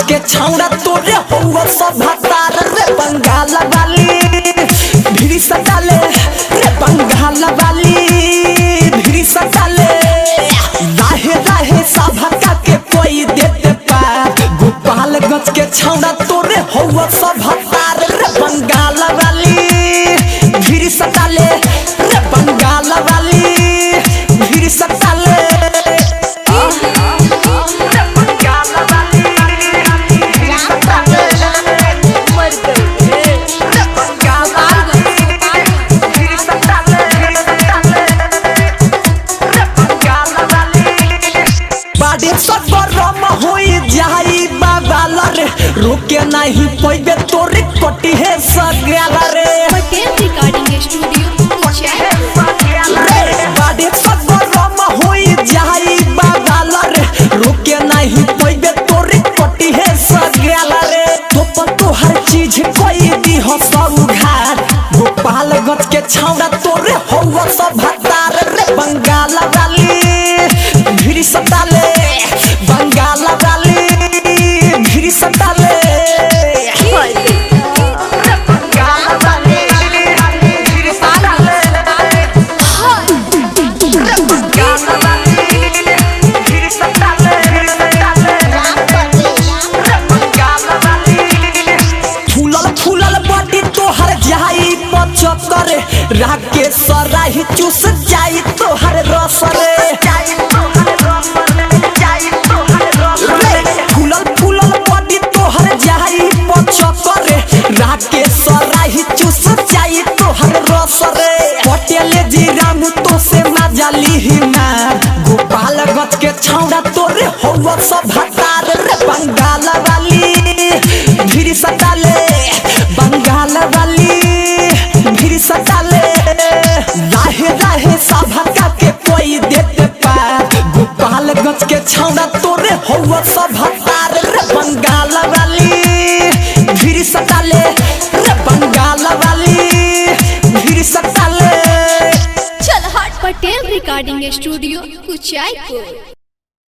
के छौड़ा तोरे हुआ सब भतार रे बंगाल वाली भिड़ी सटाले रे बंगाल वाली भिड़ी सटाले राहे राहे सभा के कोई देते पार गोपालगंज के छौड़ा तोरे हुआ सब भतार रे बंगाल वाली भिड़ी सटाले रे बंगाल वाली भिड़ी सटाले रुके नहीं पैबे तोरे कटी है सगला रे पटेल रिकॉर्डिंग स्टूडियो बाडे सब रम होई जाई बागाला रे रुके नहीं पैबे तोरे कटी है सगला रे तो हर चीज कोई दी हो सब घाट गोपालगंज के छौड़ा तोरे होवा सब भतार रे बंगाल वाली भिड़ी सताले बंगाल वाली भिड़ी सताले करे राके सराही चूस जाई तोहर रस रे फूलल फूलल बॉडी तोहर जाई पचकरे राके सराही चूस जाई तोहर रस रे पटेल जी राम तो से मजाली ही मार गोपालगंज के छौड़ा तोरे होवा सब भतार रे बंगाल वाली भिड़ी सटाले बंगाल वाली भिड़ी सटाले राहे राहे सभा के कोई देते पार गोपालगंज के छौड़ा तोरे होवा सब भतार रे बंगाल वाली भिड़ी सटाले रे बंगाल वाली भिड़ी सटाले चल हट पटेल रिकॉर्डिंग स्टूडियो कुचायपुर।